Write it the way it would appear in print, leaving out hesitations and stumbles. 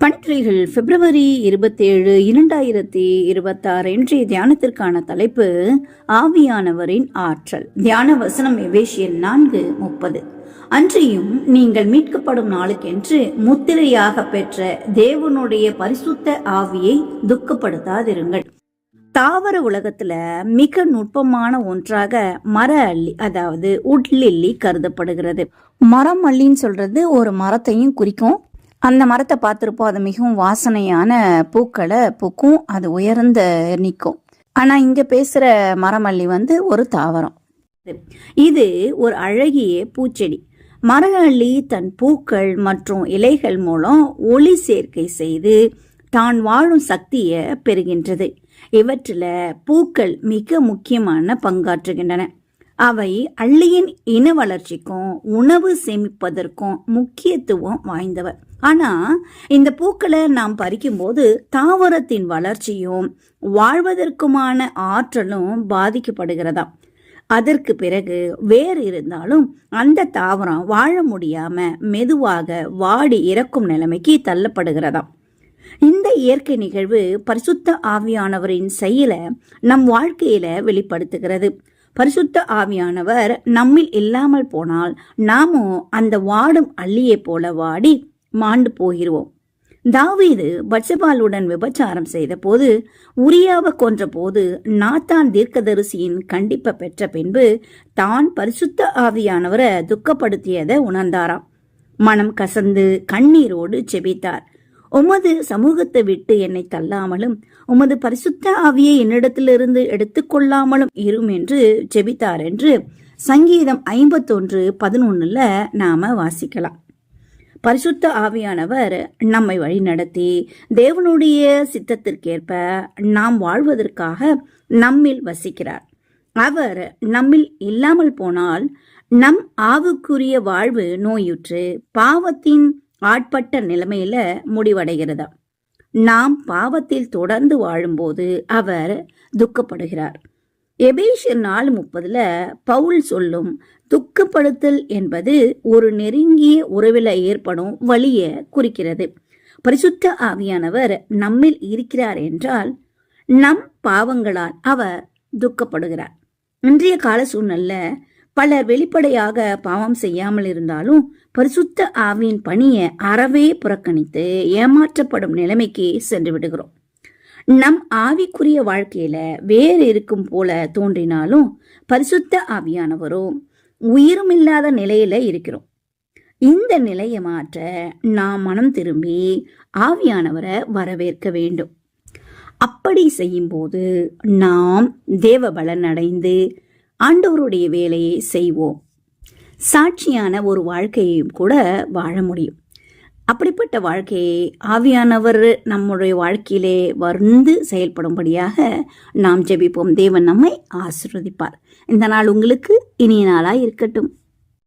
பணித்துறைகள் பிப்ரவரி 27, 2026 இன்றைய தியானத்திற்கான தலைப்பு ஆவியானவரின் ஆற்றல். தியான வசனம் எபேசியர் 4:30. அன்றியும் நீங்கள் மீட்கப்படும் நாளுக்கென்று முத்திரையாக பெற்ற தேவனுடைய பரிசுத்த ஆவியை துக்கப்படுத்தாதிருங்கள். தாவர உலகத்துல மிக நுட்பமான ஒன்றாக மர அள்ளி, அதாவது உட்லில்லி கருதப்படுகிறது. மரம் அள்ளின்னு சொல்றது ஒரு மரத்தையும் குறிக்கும். அந்த மரத்தை பார்த்துருப்போம், அது மிகவும் வாசனையான பூக்களை பூக்கும், அது உயர்ந்த நிற்கும். ஆனா இங்க பேசுற மரமல்லி ஒரு தாவரம். இது ஒரு அழகிய பூச்செடி. மரவள்ளி தன் பூக்கள் மற்றும் இலைகள் மூலம் ஒளி சேர்க்கை செய்து தான் வாழும் சக்தியை பெறுகின்றது. இவற்றில பூக்கள் மிக முக்கியமான பங்காற்றுகின்றன. அவை அள்ளியின் இன வளர்ச்சிக்கும் உணவு சேமிப்பதற்கும் முக்கியத்துவம் வாய்ந்தவர். ஆனா இந்த பூக்களை நாம் பறிக்கும்போது தாவரத்தின் வளர்ச்சியும் வாழ்வதற்குமான ஆற்றலும் பாதிக்கப்படுகிறதாம். அதற்கு பிறகு வேறு இருந்தாலும் அந்த தாவரம் வாழ முடியாம மெதுவாக வாடி இறக்கும் நிலைமைக்கு தள்ளப்படுகிறதாம். இந்த இயற்கை நிகழ்வு பரிசுத்த ஆவியானவரின் செயலை நம் வாழ்க்கையில வெளிப்படுத்துகிறது. பரிசுத்த ஆவியானவர் நம்மில் இல்லாமல் போனால் நாமும் அந்த வாடும் அள்ளியை போல வாடி மாண்டு போகிறோம். தாவீது பத்செபாளுடன் விபச்சாரம் செய்த போது, உரியாவை கொன்ற போது நாத்தான் தீர்க்கதரிசியின் கண்டிப்பை பெற்ற பின்பு தான் பரிசுத்த ஆவியானவரை துக்கப்படுத்தியதை உணர்ந்தாராம். மனம் கசந்து கண்ணீரோடு செபித்தார். உமது சமூகத்தை விட்டு என்னை தள்ளாமலும் உமது பரிசுத்த ஆவியை என்னிடத்திலிருந்து எடுத்துக்கொள்ளாமலும் இரும் என்று ஜெபித்தார் என்று சங்கீதம் 51:11 நாம வாசிக்கலாம். பரிசுத்த ஆவியானவர் நம்மை வழி நடத்தி தேவனுடைய சித்தத்திற்கேற்ப நாம் வாழ்வதற்காக நம்மில் வசிக்கிறார். அவர் நம்மில் இல்லாமல் போனால் நம் ஆவுக்குரிய வாழ்வு நோயுற்று பாவத்தின் ஆட்பட்ட நிலைமையில முடிவடைகிறதா. நாம் பாவத்தில் தொடர்ந்து வாழும்போது அவர் துக்கப்படுகிறார். எபேசியர் 4:30 பவுல் சொல்லும் துக்கப்படுத்தல் என்பது ஒரு நெருங்கிய உறவில ஏற்படும் வலிய குறிக்கிறது. பரிசுத்த ஆவியானவர் நம்மில் இருக்கிறார் என்றால் நம் பாவங்களால் அவர் துக்கப்படுகிறார். இன்றைய கால சூழ்நிலை பலர் வெளிப்படையாக பாவம் செய்யாமல் இருந்தாலும் பரிசுத்த ஆவியின் பணியை அறவே புறக்கணித்து ஏமாற்றப்படும் நிலைமைக்கு சென்று விடுகிறோம். நம் ஆவிக்குரிய வாழ்க்கையில வேறு இருக்கும் போல தோன்றினாலும் பரிசுத்த ஆவியானவரோ உயிரும் இல்லாத நிலையில இருக்கிறோம். இந்த நிலையை மாற்ற நாம் மனம் திரும்பி ஆவியானவரை வரவேற்க வேண்டும். அப்படி செய்யும் போது நாம் தேவ பலன் அடைந்து ஆண்டவருடைய வேலையை செய்வோம். சாட்சியான ஒரு வாழ்க்கையையும் கூட வாழ முடியும். அப்படிப்பட்ட வாழ்க்கையை ஆவியானவர் நம்முடைய வாழ்க்கையிலே வந்து செயல்படும்படியாக நாம் ஜெபிப்போம். தேவன் நம்மை ஆசீர்வதிப்பார். இந்த நாள் உங்களுக்கு இனிய நாளாய் இருக்கட்டும்.